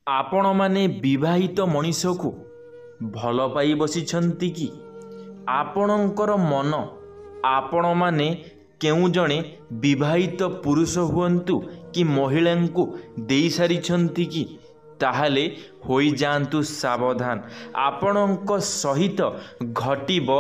आपण माने विवाहित मनीष को भल पाई बसिछंती कि आपणकर मन आपण माने केउ जणे विवाहित पुरुष हुअन्तु कि महिला को देई सारिछंती कि ताहाले होई जांतु सावधान। आपणक सहित घटिब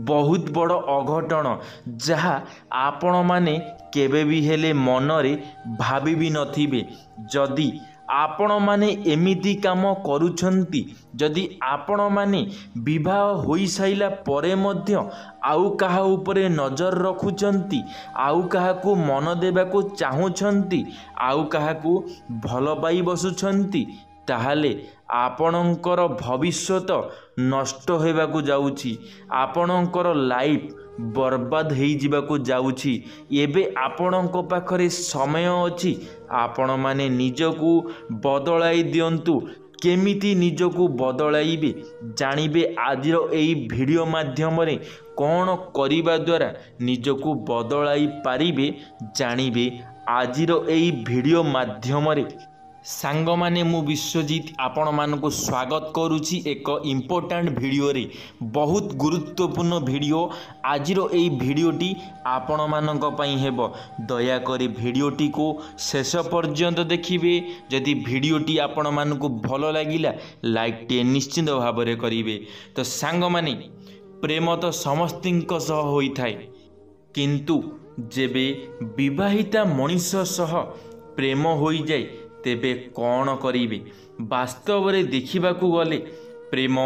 बहुत बड़ अघटन जहा आपण माने केबे भी हेले मनरे भाबी भी नथिबे। जदि आपण माने एमिति काम करूछंती, जदि आपण माने विवाह होई साइला परे मध्य आउ काहा उपरे नजर रखुछंती, आउ काहाकू मन देबाकू चाहुछंती, आउ काहाकू भल पाई बसुछंती, ताहाले आपणकर भविष्यत नष्ट होबाकू जाउछि। आपणकर लाइफ बर्बाद हेई जिबाकू जाउछि। एबे आपणक पाखरे समय अछि, आपण माने निजकू बदलाई दियंतु। केमिति निजकू बदलाइबे जानिबे आजिर एई वीडियो माध्यम रे कौन करिबा द्वारा निजकू बदलाई पारिबे जानिबे आजिर एई वीडियो माध्यम रे। सांग माने मु विश्वजीत आपण मानकु स्वागत करुछि एक इम्पोर्टेंट वीडियो रे। बहुत गुरुत्वपूर्ण वीडियो आजिर एई वीडियोटी आपण मानक पई हेबो। दया करी वीडियोटी को शेष पर्यंत देखिबे। जदि वीडियोटी आपण मानकु भलो लागिला लाइक टे निश्चित भाव रे करिवे। तो सांग माने प्रेम तो समस्तिंक सह होई थाए, किंतु जेबे विवाहिता मनीष सह प्रेम होई जाए तेबे कौन करिवे। वास्तव रे देखिबाकू गले प्रेम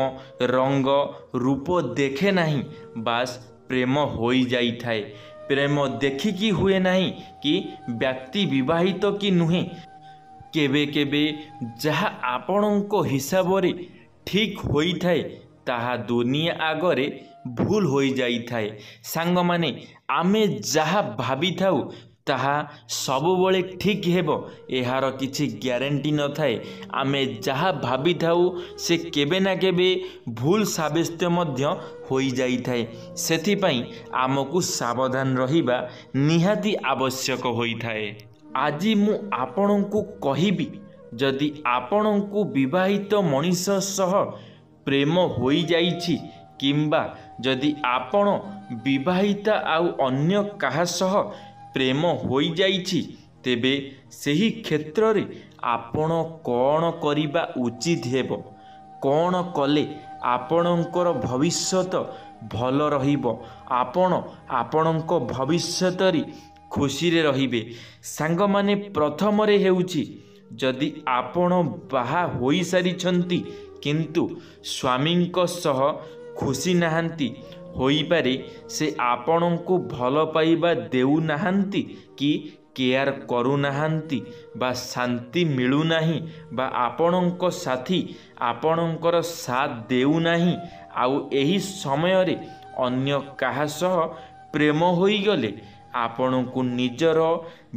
रंग रूप देखे नहीं, बास प्रेम होई जाई थाए। प्रेम देखिकी हुए नहीं कि व्यक्ति विवाहित कि नुहे। केबे केबे जहा आपणको हिसाब रे ठीक होई थाए ताहा दुनिया आगरे भूल होई जाई थाए। सांग माने आमे जहा भाबी थाउ ताहा सबुबले ठीक हेबो एहार किछि ग्यारंटी न थाए। आमे जहा भाबी थाउ से केबे ना केबे भूल साबित मध्य होई जाई थाए। सेथि पई आमकु सावधान रहिबा निहाती आवश्यक होई थाए। आजि मु आपणଙ୍କୁ कहिबी, जदि आपणଙ୍କୁ विवाहित मनीष सह प्रेम होई जाइछि किंबा जदि आपण विवाहिता आउ अन्य काहा सह प्रेम होई जाइछि, तेबे सही क्षेत्र रे आपण कौन करिबा उचित हेबो। कौन कले आपणकर भविष्यत भल रहिबो, आपण आपणको भविष्यत रे खुशी रे रहिबे। सांग माने प्रथम रे हेउछि, जदि आपण बाहा होई सारिछंती किंतु स्वामींक सह खुशी नाहंती, होई पारे से आपणଙ୍କୁ भल पाइबा देउ नाहंती कि केयर करू नाहंती बा शांति मिलू नाही बा आपणଙ୍କ साथी आपणଙ୍କର साथ देउ नाही। आउ एही समय रे अन्य काहा सह प्रेम होई गले आपणଙ୍କୁ निजर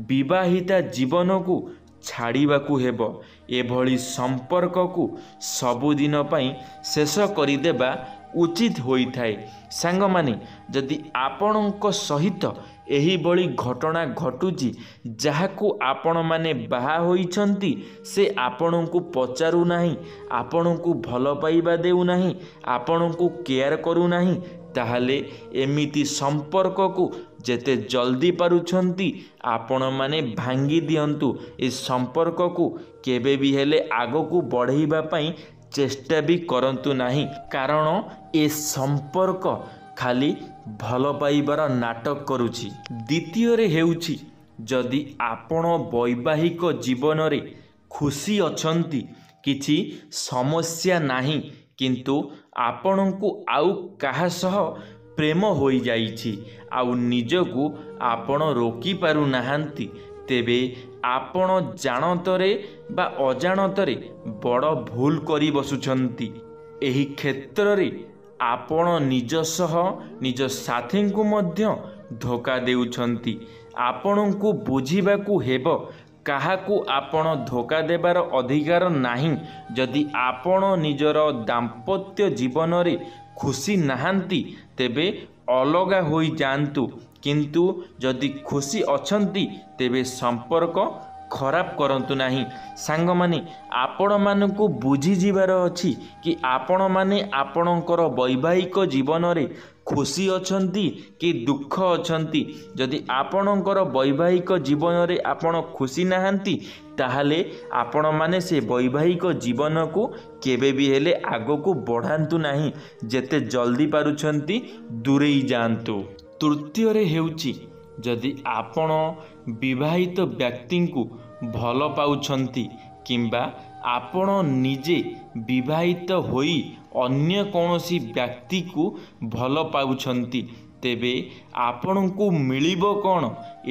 विवाहिता जीवन को छाड़िबाकू हेबो। एभली संपर्क को सबुदिन पई शेष करिदेबा उचित होई थाए। सांग माने जदि आपणଙ୍କ सहित एही बड़ी घटना घटुची जहाकू आपण माने बाहा होइछंती, से आपणଙ୍କୁ पचारू नाही, आपणଙ୍କୁ भल पाइबा देउ नाही, आपणଙ୍କୁ केयर करू नाही, ताहाले एमिति संपर्क को जेते जल्दी पारुछंती आपण माने भांगी दियंतु। ए संपर्क को केबे भी हेले आगो को बढ़ाइबा पई चेष्टा भी करंतु नाही, कारण ए संपर्क खाली भल पाइबार नाटक करुछि। द्वितीय रे हेउछि, जदि आपण वैवाहिक जीवन रे खुशी अछंती, किछि समस्या नाही, किंतु आपणଙ୍କୁ आउ काहा सह प्रेम होई जाइछि आउ निजकू आपण रोकी पारु नाहंती, तेबे आपण जानतरे बा अजाणतरे बड़ भूल करी बसुछंती। एही क्षेत्र रे आपण निज सह निज साथी को मध्य धोखा देउछंती। आपणଙ୍କୁ बुझिबाकू हेबो काहाकू आपण धोखा देबार अधिकार नाही। जदि आपण निजर दाम्पत्य जीवन रे खुशी नाहंती, तेबे अलगा होई जांतु, किंतु जदि खुशी अछंती तेबे संपर्क ଖରାପ କରନ୍ତୁ ନାହିଁ। ସାଙ୍ଗମାନେ, ଆପଣମାନଙ୍କୁ ବୁଝିଯିବାର ଅଛି କି ଆପଣମାନେ ଆପଣଙ୍କର ବୈବାହିକ ଜୀବନରେ ଖୁସି ଅଛନ୍ତି କି ଦୁଃଖ ଅଛନ୍ତି। ଯଦି ଆପଣଙ୍କର ବୈବାହିକ ଜୀବନରେ ଆପଣ ଖୁସି ନାହାନ୍ତି, ତାହେଲେ ଆପଣମାନେ ସେ ବୈବାହିକ ଜୀବନକୁ କେବେ ବି ହେଲେ ଆଗକୁ ବଢ଼ାନ୍ତୁ ନାହିଁ। ଯେତେ ଜଲ୍ଦି ପାରୁଛନ୍ତି ଦୂରେଇ ଯାଆନ୍ତୁ। ତୃତୀୟରେ ହେଉଛି, ଯଦି ଆପଣ ବିବାହିତ ବ୍ୟକ୍ତିଙ୍କୁ ଭଲ ପାଉଛନ୍ତି କିମ୍ବା ଆପଣ ନିଜେ ବିବାହିତ ହୋଇ ଅନ୍ୟ କୌଣସି ବ୍ୟକ୍ତିକୁ ଭଲ ପାଉଛନ୍ତି, ତେବେ ଆପଣଙ୍କୁ ମିଳିବ କ'ଣ?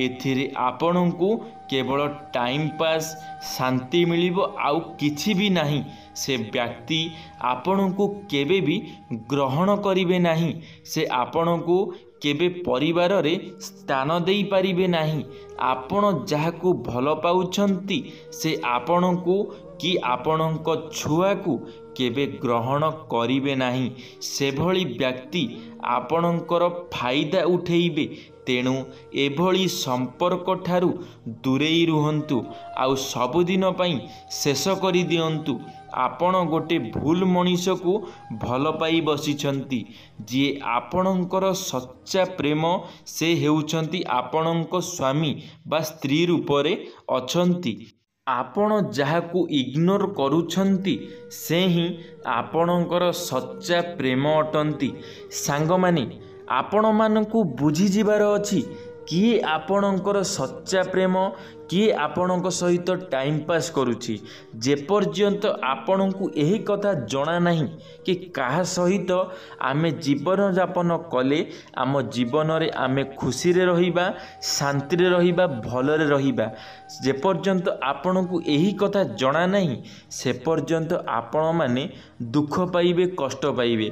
ଏଥିରେ ଆପଣଙ୍କୁ କେବଳ ଟାଇମ୍ ପାସ୍, ଶାନ୍ତି ମିଳିବ, ଆଉ କିଛି ବି ନାହିଁ। ସେ ବ୍ୟକ୍ତି ଆପଣଙ୍କୁ କେବେ ବି ଗ୍ରହଣ କରିବେ ନାହିଁ। ସେ ଆପଣଙ୍କୁ କେବେ ପରିବାରରେ ସ୍ଥାନ ଦେଇପାରିବେ ନାହିଁ। ଆପଣ ଯାହାକୁ ଭଲ ପାଉଛନ୍ତି ସେ ଆପଣଙ୍କୁ କି ଆପଣଙ୍କ ଛୁଆକୁ କେବେ ଗ୍ରହଣ କରିବେ ନାହିଁ। ସେଭଳି ବ୍ୟକ୍ତି ଆପଣଙ୍କର ଫାଇଦା ଉଠେଇବେ। ତେଣୁ ଏଭଳି ସମ୍ପର୍କଠାରୁ ଦୂରେଇ ରୁହନ୍ତୁ, ଆଉ ସବୁଦିନ ପାଇଁ ଶେଷ କରିଦିଅନ୍ତୁ। ଆପଣ ଗୋଟେ ଭୁଲ ମଣିଷକୁ ଭଲ ପାଇ ବସିଛନ୍ତି। ଯିଏ ଆପଣଙ୍କର ସଚ୍ଚା ପ୍ରେମ, ସେ ହେଉଛନ୍ତି ଆପଣଙ୍କ ସ୍ୱାମୀ ବା ସ୍ତ୍ରୀ ରୂପରେ ଅଛନ୍ତି। ଆପଣ ଯାହାକୁ ଇଗ୍ନୋର କରୁଛନ୍ତି ସେ ହିଁ ଆପଣଙ୍କର ସଚ୍ଚା ପ୍ରେମ ଅଟନ୍ତି। ସାଙ୍ଗମାନେ, ଆପଣମାନଙ୍କୁ ବୁଝିଯିବାର ଅଛି କିଏ ଆପଣଙ୍କର ସଚ୍ଚା ପ୍ରେମ, କିଏ ଆପଣଙ୍କ ସହିତ ଟାଇମ୍ ପାସ୍ କରୁଛି। ଯେପର୍ଯ୍ୟନ୍ତ ଆପଣଙ୍କୁ ଏହି କଥା ଜଣା ନାହିଁ କି କାହା ସହିତ ଆମେ ଜୀବନଯାପନ କଲେ ଆମ ଜୀବନରେ ଆମେ ଖୁସିରେ ରହିବା, ଶାନ୍ତିରେ ରହିବା, ଭଲରେ ରହିବା, ଯେପର୍ଯ୍ୟନ୍ତ ଆପଣଙ୍କୁ ଏହି କଥା ଜଣା ନାହିଁ, ସେ ପର୍ଯ୍ୟନ୍ତ ଆପଣମାନେ ଦୁଃଖ ପାଇବେ, କଷ୍ଟ ପାଇବେ।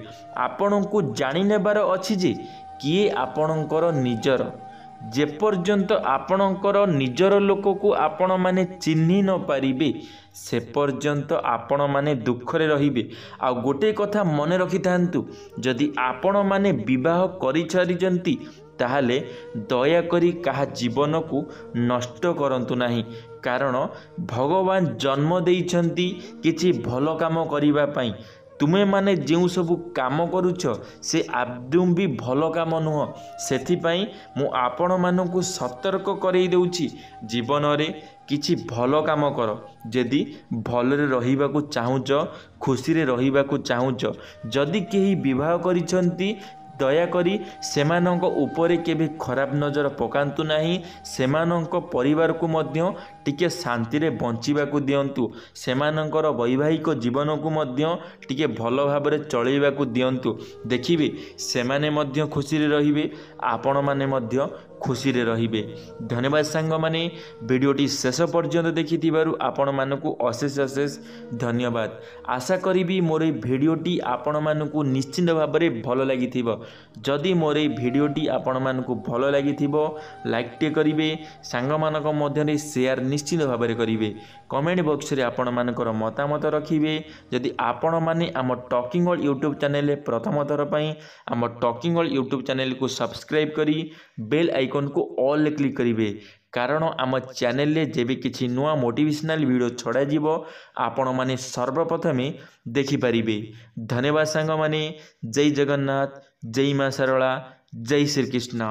ଆପଣଙ୍କୁ ଜାଣିନେବାର ଅଛି ଯେ କିଏ ଆପଣଙ୍କର ନିଜର। ଯେପର୍ଯ୍ୟନ୍ତ ଆପଣଙ୍କର ନିଜର ଲୋକକୁ ଆପଣମାନେ ଚିହ୍ନି ନ ପାରିବେ, ସେ ପର୍ଯ୍ୟନ୍ତ ଆପଣମାନେ ଦୁଃଖରେ ରହିବେ। ଆଉ ଗୋଟେ କଥା ମନେ ରଖିଥାନ୍ତୁ, ଯଦି ଆପଣମାନେ ବିବାହ କରିସାରିଛନ୍ତି ତାହେଲେ ଦୟାକରି କାହା ଜୀବନକୁ ନଷ୍ଟ କରନ୍ତୁ ନାହିଁ। କାରଣ ଭଗବାନ ଜନ୍ମ ଦେଇଛନ୍ତି କିଛି ଭଲ କାମ କରିବା ପାଇଁ। ତୁମେମାନେ ଯେଉଁ ସବୁ କାମ କରୁଛ ସେ ଆଦୌ ବି ଭଲ କାମ ନୁହଁ। ସେଥିପାଇଁ ମୁଁ ଆପଣମାନଙ୍କୁ ସତର୍କ କରେଇ ଦେଉଛି, ଜୀବନରେ କିଛି ଭଲ କାମ କର। ଯଦି ଭଲରେ ରହିବାକୁ ଚାହୁଁଛ, ଖୁସିରେ ରହିବାକୁ ଚାହୁଁଛ, ଯଦି କେହି ବିବାହ କରିଛନ୍ତି, ଦୟାକରି ସେମାନଙ୍କ ଉପରେ କେବେ ଖରାପ ନଜର ପକାନ୍ତୁ ନାହିଁ। ସେମାନଙ୍କ ପରିବାରକୁ ମଧ୍ୟ ଟିକେ ଶାନ୍ତିରେ ବଞ୍ଚିବାକୁ ଦିଅନ୍ତୁ। ସେମାନଙ୍କର ବୈବାହିକ ଜୀବନକୁ ମଧ୍ୟ ଟିକେ ଭଲ ଭାବରେ ଚଳାଇବାକୁ ଦିଅନ୍ତୁ। ଦେଖିବେ ସେମାନେ ମଧ୍ୟ ଖୁସିରେ ରହିବେ, ଆପଣମାନେ ମଧ୍ୟ ଖୁସିରେ ରହିବେ। ଧନ୍ୟବାଦ ସାଙ୍ଗମାନେ, ଭିଡ଼ିଓଟି ଶେଷ ପର୍ଯ୍ୟନ୍ତ ଦେଖିଥିବାରୁ ଆପଣମାନଙ୍କୁ ଅଶେଷ ଅଶେଷ ଧନ୍ୟବାଦ। ଆଶା କରିବି ମୋର এই ଭିଡ଼ିଓଟି ଆପଣମାନଙ୍କୁ ନିଶ୍ଚିନ୍ତ ଭାବରେ ଭଲ ଲାଗିଥିବ। ଯଦି ମୋର এই ଭିଡ଼ିଓଟି ଆପଣମାନଙ୍କୁ ଭଲ ଲାଗିଥିବ, ଲାଇକ୍ଟିଏ କରିବେ, ସାଙ୍ଗମାନଙ୍କ ମଧ୍ୟରେ ସେୟାର ନିଶ୍ଚିନ୍ତ ଭାବରେ କରିବେ। କମେଣ୍ଟ ବକ୍ସରେ ଆପଣମାନଙ୍କର ମତାମତ ରଖିବେ। ଯଦି ଆପଣମାନେ ଆମ ଟକିଂ ୱାର୍ଲ୍ଡ ୟୁଟ୍ୟୁବ୍ ଚ୍ୟାନେଲରେ ପ୍ରଥମ ଥର ପାଇଁ ଆମ ଟକିଂ ୱାର୍ଲ୍ଡ ୟୁଟ୍ୟୁବ୍ ଚ୍ୟାନେଲକୁ ସବସ୍କ୍ରାଇବ୍ କରି ବେଲ୍ ଆଇକନ୍କୁ ଅଲ୍ରେ କ୍ଲିକ୍ କରିବେ। କାରଣ ଆମ ଚ୍ୟାନେଲରେ ଯେବେ କିଛି ନୂଆ ମୋଟିଭେସନାଲ୍ ଭିଡ଼ିଓ ଛଡ଼ାଯିବ ଆପଣମାନେ ସର୍ବପ୍ରଥମେ ଦେଖିପାରିବେ। ଧନ୍ୟବାଦ ସାଙ୍ଗମାନେ। ଜୟ ଜଗନ୍ନାଥ, ଜୟ ମା ଶାରଳା, ଜୟ ଶ୍ରୀକୃଷ୍ଣ।